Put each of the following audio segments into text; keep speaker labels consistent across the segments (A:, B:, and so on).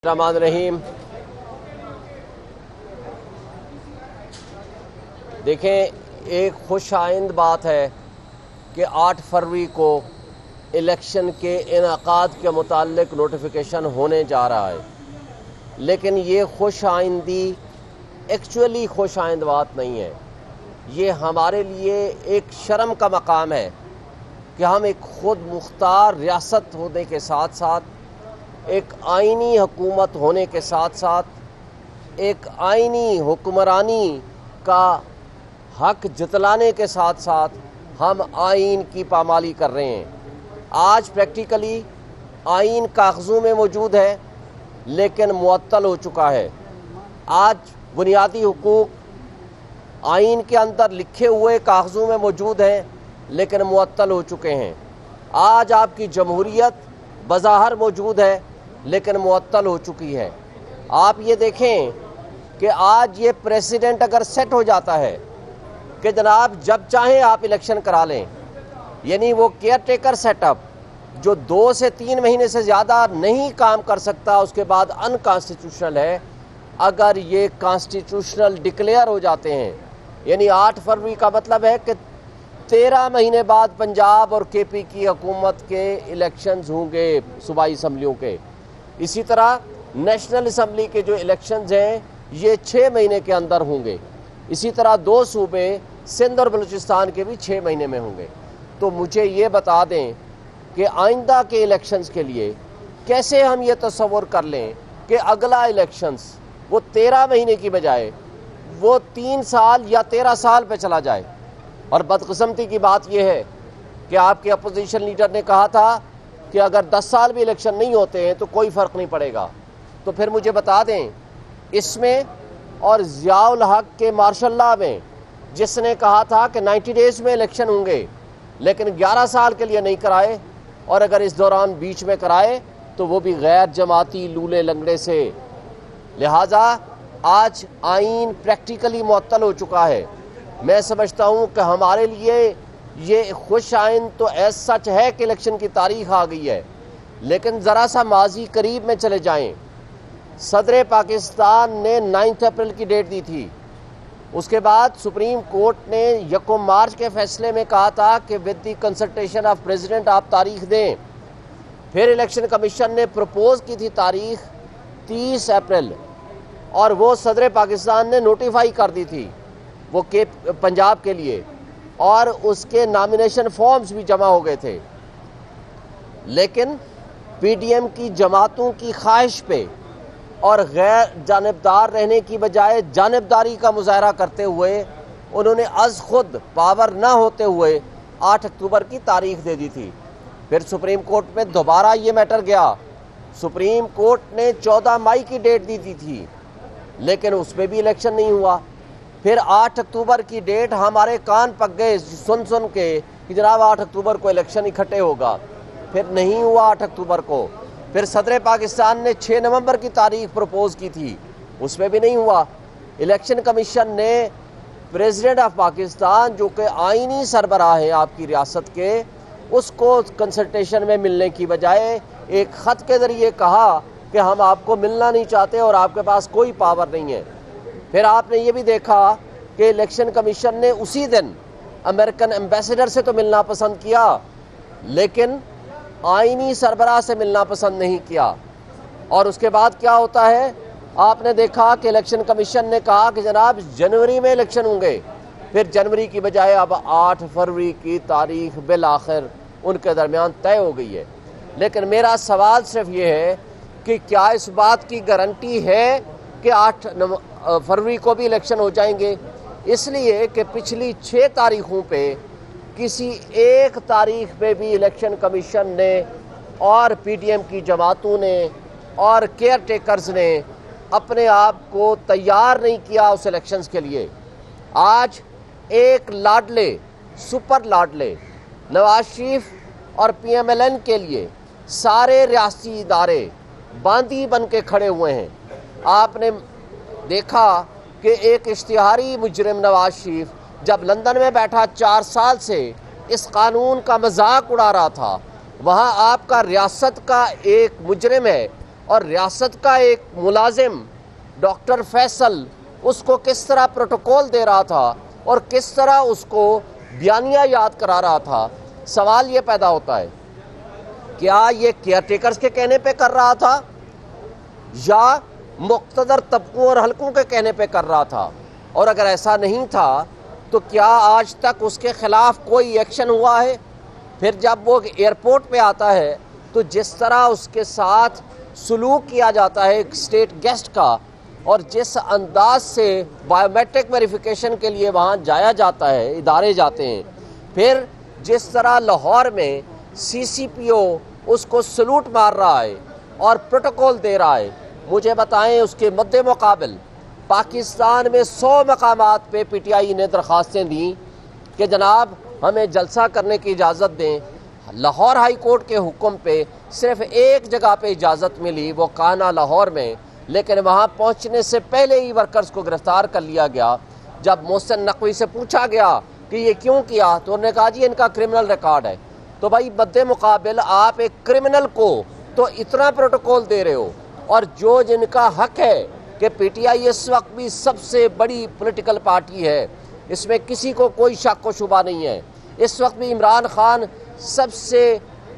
A: रहमान रहीम। देखें, एक खुश आइंद बात है कि 8 फरवरी को इलेक्शन के इनेकाद के मुताल्लिक नोटिफिकेशन होने जा रहा है, लेकिन ये खुश आइंदी एक्चुअली खुश आइंद बात नहीं है। ये हमारे लिए एक शर्म का मकाम है कि हम एक खुद मुख्तार रियासत होने के साथ साथ, एक आइनी हुकूमत होने के साथ साथ, एक आइनी हुक्मरानी का हक जतलाने के साथ साथ हम आइन की पामाली कर रहे हैं। आज प्रैक्टिकली आइन कागज़ों में मौजूद है लेकिन मुअत्तल हो चुका है। आज बुनियादी हुकूक आइन के अंदर लिखे हुए कागज़ों में मौजूद हैं लेकिन मुअत्तल हो चुके हैं। आज आपकी जमहूरियत बज़ाहिर मौजूद है लेकिन मुअत्तल हो चुकी है। आप ये देखें कि आज ये प्रेसिडेंट अगर सेट हो जाता है कि जनाब जब चाहें आप इलेक्शन करा लें, यानी वो केयर टेकर सेटअप जो 2 से 3 महीने से ज़्यादा नहीं काम कर सकता, उसके बाद अनकॉन्स्टिट्यूशनल है। अगर ये कॉन्स्टिट्यूशनल डिक्लेयर हो जाते हैं, यानी 8 फरवरी का मतलब है कि 13 महीने बाद पंजाब और केपी की हुकूमत के इलेक्शंस होंगे सूबाई असम्बलियों के। इसी तरह नेशनल असम्बली के जो इलेक्शंस हैं ये 6 महीने के अंदर होंगे। इसी तरह 2 सूबे सिंध और बलूचिस्तान के भी 6 महीने में होंगे। तो मुझे ये बता दें कि आइंदा के इलेक्शंस के लिए कैसे हम ये तस्वुर कर लें कि अगला इलेक्शंस वो 13 महीने की बजाय वो 3 साल या 13 साल पे चला जाए। और बदकिस्मती की बात यह है कि आपके अपोजिशन लीडर ने कहा था कि अगर 10 साल भी इलेक्शन नहीं होते हैं तो कोई फ़र्क नहीं पड़ेगा। तो फिर मुझे बता दें, इसमें और ज़ियाउल हक के मार्शल लॉ में जिसने कहा था कि 90 डेज़ में इलेक्शन होंगे लेकिन 11 साल के लिए नहीं कराए, और अगर इस दौरान बीच में कराए तो वो भी गैर जमाती लूले लंगड़े से। लिहाजा आज आइन प्रैक्टिकली मुअत्तल हो चुका है। मैं समझता हूँ कि हमारे लिए ये खुश आइन तो ऐसा सच है कि इलेक्शन की तारीख आ गई है, लेकिन ज़रा सा माजी करीब में चले जाएं। सदर पाकिस्तान ने 9 अप्रैल की डेट दी थी। उसके बाद सुप्रीम कोर्ट ने 1 मार्च के फैसले में कहा था कि with the consultation of president आप तारीख दें। फिर इलेक्शन कमीशन ने प्रपोज की थी तारीख 30 अप्रैल, और वो सदर पाकिस्तान ने नोटिफाई कर दी थी वो के पंजाब के लिए, और उसके नॉमिनेशन फॉर्म्स भी जमा हो गए थे। लेकिन पीडीएम की जमातों की ख्वाहिश पे और गैर जानिबदार रहने की बजाय जानिबदारी का मुजाहरा करते हुए उन्होंने अज खुद पावर ना होते हुए 8 अक्टूबर की तारीख दे दी थी। फिर सुप्रीम कोर्ट में दोबारा ये मैटर गया। सुप्रीम कोर्ट ने 14 मई की डेट दी थी लेकिन उसमें भी इलेक्शन नहीं हुआ। फिर 8 अक्टूबर की डेट हमारे कान पक गए सुन सुन के कि जनाब 8 अक्टूबर को इलेक्शन इकट्ठे होगा। फिर नहीं हुआ 8 अक्टूबर को। फिर सदर पाकिस्तान ने 6 नवंबर की तारीख प्रपोज की थी, उसमें भी नहीं हुआ। इलेक्शन कमीशन ने प्रेसिडेंट ऑफ पाकिस्तान जो कि आइनी सरबराह है आपकी रियासत के, उसको कंसल्टेशन में मिलने की बजाय एक ख़त के ज़रिए कहा कि हम आपको मिलना नहीं चाहते और आपके पास कोई पावर नहीं है। फिर आपने ये भी देखा कि इलेक्शन कमीशन ने उसी दिन अमेरिकन एम्बेसडर से तो मिलना पसंद किया लेकिन आइनी सरबराह से मिलना पसंद नहीं किया। और उसके बाद क्या होता है, आपने देखा कि इलेक्शन कमीशन ने कहा कि जनाब जनवरी में इलेक्शन होंगे। फिर जनवरी की बजाय अब 8 फरवरी की तारीख बिल आखिर उनके दरमियान तय हो गई है। लेकिन मेरा सवाल सिर्फ ये है कि क्या इस बात की गारंटी है कि 8 फरवरी को भी इलेक्शन हो जाएंगे? इसलिए कि पिछली 6 तारीखों पे किसी एक तारीख पे भी इलेक्शन कमीशन ने और पीडीएम की जमातों ने और केयर टेकर्स ने अपने आप को तैयार नहीं किया उस इलेक्शंस के लिए। आज एक लाडले सुपर लाडले नवाज शरीफ और पीएमएलएन के लिए सारे रियासती इदारे बांदी बन के खड़े हुए हैं। आपने देखा कि एक इश्तिहारी मुजरिम नवाज शरीफ जब लंदन में बैठा 4 साल से इस कानून का मजाक उड़ा रहा था, वहाँ आपका रियासत का एक मुजरिम है और रियासत का एक मुलाजिम डॉक्टर फैसल उसको किस तरह प्रोटोकॉल दे रहा था और किस तरह उसको बयानिया याद करा रहा था। सवाल ये पैदा होता है, क्या ये केयरटेकर्स के कहने पे कर रहा था या मुक़्तदर तबकों और हलकों के कहने पे कर रहा था? और अगर ऐसा नहीं था तो क्या आज तक उसके ख़िलाफ़ कोई एक्शन हुआ है? फिर जब वो एयरपोर्ट पे आता है तो जिस तरह उसके साथ सलूक किया जाता है एक स्टेट गेस्ट का, और जिस अंदाज से बायोमेट्रिक वेरिफिकेशन के लिए वहाँ जाया जाता है, इदारे जाते हैं, फिर जिस तरह लाहौर में CCPO उसको सलूट मार रहा है और प्रोटोकॉल दे रहा है, मुझे बताएं उसके मद्दे मुकाबिल पाकिस्तान में 100 मकामात पे PTI ने दरख्वास्तें दी कि जनाब हमें जलसा करने की इजाज़त दें। लाहौर हाई कोर्ट के हुक्म पे सिर्फ एक जगह पे इजाज़त मिली, वो काना लाहौर में, लेकिन वहाँ पहुँचने से पहले ही वर्कर्स को गिरफ्तार कर लिया गया। जब मोहसिन नकवी से पूछा गया कि ये क्यों किया तो उन्होंने कहा जी इनका क्रिमिनल रिकॉर्ड है। तो भाई मद्दे मुकाबिल आप एक क्रिमिनल को तो इतना प्रोटोकॉल दे रहे हो, और जो जिनका हक है कि PTI इस वक्त भी सबसे बड़ी पॉलिटिकल पार्टी है, इसमें किसी को कोई शक व शुबा नहीं है। इस वक्त भी इमरान खान सबसे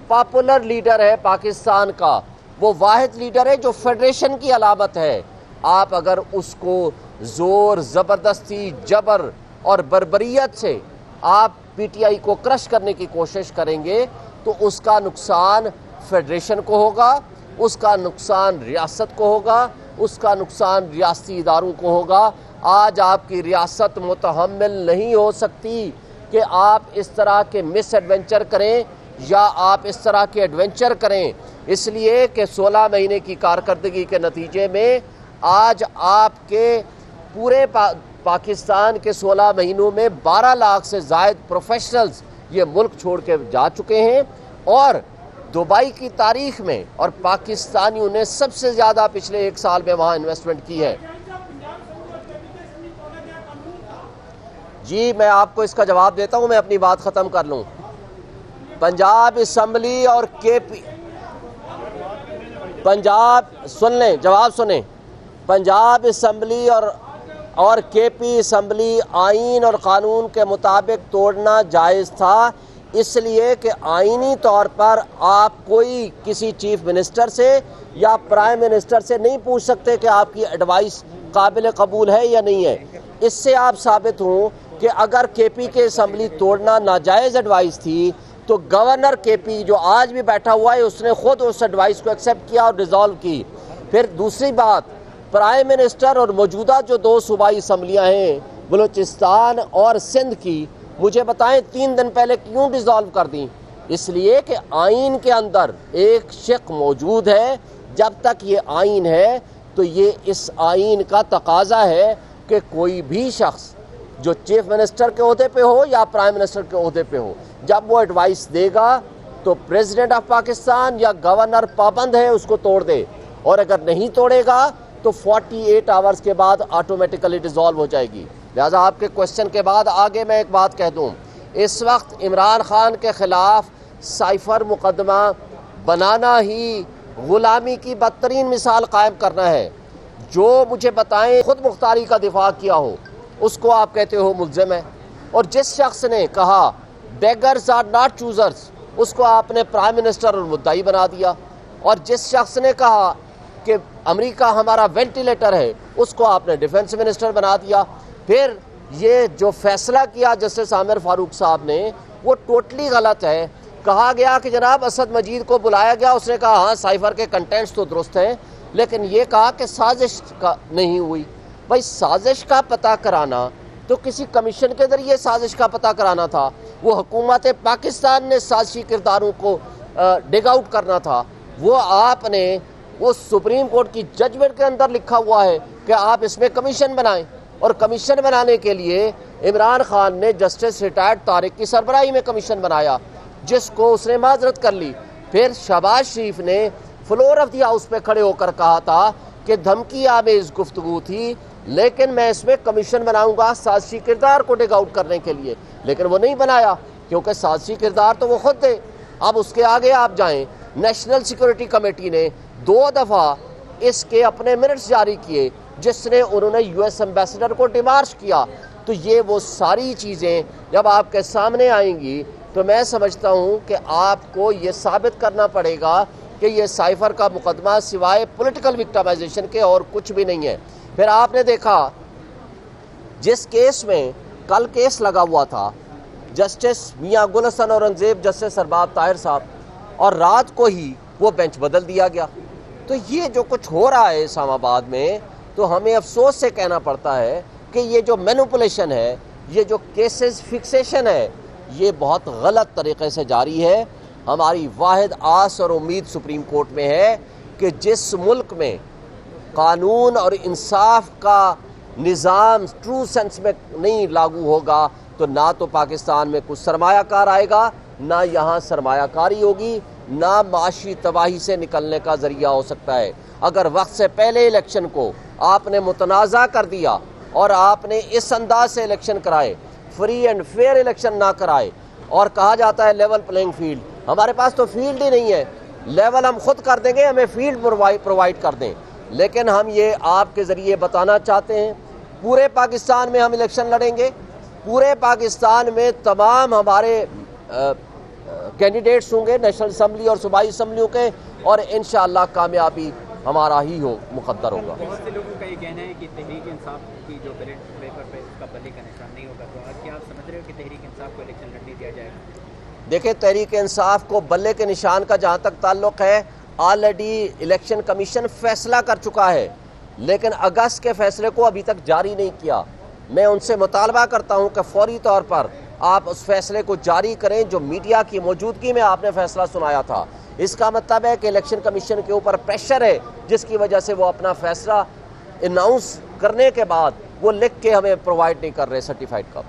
A: पॉपुलर लीडर है पाकिस्तान का, वो वाहिद लीडर है जो फेडरेशन की अलामत है। आप अगर उसको ज़ोर ज़बरदस्ती जबर और बर्बरियत से आप PTI को क्रश करने की कोशिश करेंगे तो उसका नुकसान फेडरेशन को होगा, उसका नुकसान रियासत को होगा, उसका नुकसान रियासती इदारों को होगा। आज आपकी रियासत मुतहम्मिल नहीं हो सकती कि आप इस तरह के मिस एडवेंचर करें या आप इस तरह के एडवेंचर करें, इसलिए कि 16 महीने की कारकर्दगी के नतीजे में आज आपके पूरे पाकिस्तान के 16 महीनों में 12 लाख से ज़ायद प्रोफेशनल्स ये मुल्क छोड़ के जा चुके हैं, और दुबई की तारीख में और पाकिस्तानियों ने सबसे ज़्यादा पिछले 1 साल में वहाँ इन्वेस्टमेंट की है। जी मैं आपको इसका जवाब देता हूँ, मैं अपनी बात ख़त्म कर लूँ। पंजाब असम्बली और पंजाब सुन लें, जवाब सुने। पंजाब असम्बली और KP असम्बली आइन और क़ानून के मुताबिक तोड़ना जायज़ था, इसलिए कि आइनी तौर पर आप कोई किसी चीफ मिनिस्टर से या प्राइम मिनिस्टर से नहीं पूछ सकते कि आपकी एडवाइस काबिल कबूल है या नहीं है। इससे आप साबित हों कि अगर KP के असम्बली तोड़ना नाजायज़ एडवाइस थी तो गवर्नर KP जो आज भी बैठा हुआ है उसने खुद उस एडवाइस को एक्सेप्ट किया और रिजॉल्व की। फिर दूसरी बात, प्राइम मिनिस्टर और मौजूदा जो 2 सूबाई असम्बलियाँ हैं बलूचिस्तान और सिंध की, मुझे बताएं 3 दिन पहले क्यों डिज़ोल्व कर दी? इसलिए कि आइन के अंदर एक शिक मौजूद है। जब तक ये आइन है तो ये इस आइन का तकाजा है कि कोई भी शख्स जो चीफ मिनिस्टर के ओहदे पे हो या प्राइम मिनिस्टर के ओहदे पे हो, जब वो एडवाइस देगा तो प्रेसिडेंट ऑफ पाकिस्तान या गवर्नर पाबंद है उसको तोड़ दे, और अगर नहीं तोड़ेगा तो 48 आवर्स के बाद ऑटोमेटिकली डिज़ोल्व हो जाएगी। लिहाजा आपके क्वेश्चन के बाद आगे मैं एक बात कह दूं, इस वक्त इमरान खान के ख़िलाफ़ साइफर मुकदमा बनाना ही ग़ुलामी की बदतरीन मिसाल कायम करना है। जो मुझे बताएं खुद मुख्तारी का दिफा किया हो उसको आप कहते हो मुल्ज़िम है, और जिस शख्स ने कहा बेगर्स आर नॉट चूज़र्स उसको आपने प्राइम मिनिस्टर और मुद्दाई बना दिया, और जिस शख्स ने कहा कि अमेरिका हमारा वेंटिलेटर है उसको आपने डिफेंस मिनिस्टर बना दिया। फिर ये जो फैसला किया जस्टिस आमिर फारूक साहब ने वो टोटली गलत है। कहा गया कि जनाब असद मजीद को बुलाया गया, उसने कहा हाँ साइफर के कंटेंट्स तो दुरुस्त हैं, लेकिन ये कहा कि साजिश का नहीं हुई। भाई साजिश का पता कराना तो किसी कमीशन के ज़रिए साजिश का पता कराना था, वो हुकूमत पाकिस्तान ने साजिशी किरदारों को डिग आउट करना था। वो आपने वो सुप्रीम कोर्ट की जजमेंट के अंदर लिखा हुआ है कि आप इसमें कमीशन बनाएं, और कमीशन बनाने के लिए इमरान खान ने जस्टिस रिटायर्ड तारिक की सरबराही में कमीशन बनाया, जिसको उसने माजरत कर ली। फिर शहबाज शरीफ ने फ्लोर ऑफ द हाउस पे खड़े होकर कहा था कि धमकी आमेज गुफ्तगू थी, लेकिन मैं इसमें कमीशन बनाऊंगा साजिशी किरदार को डिग आउट करने के लिए, लेकिन वो नहीं बनाया क्योंकि साजिशी किरदार तो वो खुद थे। अब उसके आगे आप जाएं, नेशनल सिक्योरिटी कमेटी ने 2 दफ़ा इसके अपने मिनट्स जारी किए जिसने उन्होंने यूएस एम्बेसडर को डिमार्श किया। तो ये वो सारी चीज़ें जब आपके सामने आएंगी तो मैं समझता हूँ कि आपको ये साबित करना पड़ेगा कि ये साइफर का मुकदमा सिवाय पॉलिटिकल विक्टिमाइजेशन के और कुछ भी नहीं है। फिर आपने देखा जिस केस में कल केस लगा हुआ था जस्टिस मियां गुल हसन औरंगजेब, जस्टिस अरबाब ताहिर साहब, और रात को ही वो बेंच बदल दिया गया। तो ये जो कुछ हो रहा है इस्लामाबाद में, तो हमें अफसोस से कहना पड़ता है कि ये जो मैनिपुलेशन है, ये जो केसेस फिक्सेशन है, ये बहुत गलत तरीके से जारी है। हमारी वाहिद आस और उम्मीद सुप्रीम कोर्ट में है कि जिस मुल्क में कानून और इंसाफ का निज़ाम ट्रू सेंस में नहीं लागू होगा तो ना तो पाकिस्तान में कुछ सरमायाकार आएगा, ना यहाँ सरमायाकारी होगी, ना माशी तबाही से निकलने का ज़रिया हो सकता है। अगर वक्त से पहले इलेक्शन को आपने मुतनाज़ा कर दिया और आपने इस अंदाज से इलेक्शन कराए, फ्री एंड फेयर इलेक्शन ना कराए, और कहा जाता है लेवल प्लेइंग फील्ड, हमारे पास तो फील्ड ही नहीं है। लेवल हम खुद कर देंगे, हमें फील्ड प्रोवाइड कर दें। लेकिन हम ये आपके ज़रिए बताना चाहते हैं, पूरे पाकिस्तान में हम इलेक्शन लड़ेंगे, पूरे पाकिस्तान में तमाम हमारे कैंडिडेट्स होंगे नेशनल असम्बली और सूबाई असम्बलियों के, और इंशाअल्लाह कामयाबी हमारा ही मुकद्दर होगा।
B: बहुत से लोगों का ये कहना है कि तहरीक इंसाफ की जो बैलेट पेपर पे उसका बल्ले का निशान नहीं होगा, तो क्या आप समझ रहे हो कि तहरीक इंसाफ को इलेक्शन लड़ने दिया जाएगा?
A: देखिए, तहरीक इंसाफ को बल्ले के निशान का जहाँ तक ताल्लुक है, ऑलरेडी इलेक्शन कमीशन फैसला कर चुका है, लेकिन अगस्त के फैसले को अभी तक जारी नहीं किया। मैं उनसे मुतालबा करता हूं कि फौरी तौर पर आप उस फैसले को जारी करें जो मीडिया की मौजूदगी में आपने फैसला सुनाया था। इसका मतलब है कि इलेक्शन कमीशन के ऊपर प्रेशर है, जिसकी वजह से वो अपना फैसला अनाउंस करने के बाद वो लिख के हमें प्रोवाइड नहीं कर रहे सर्टिफाइड कप।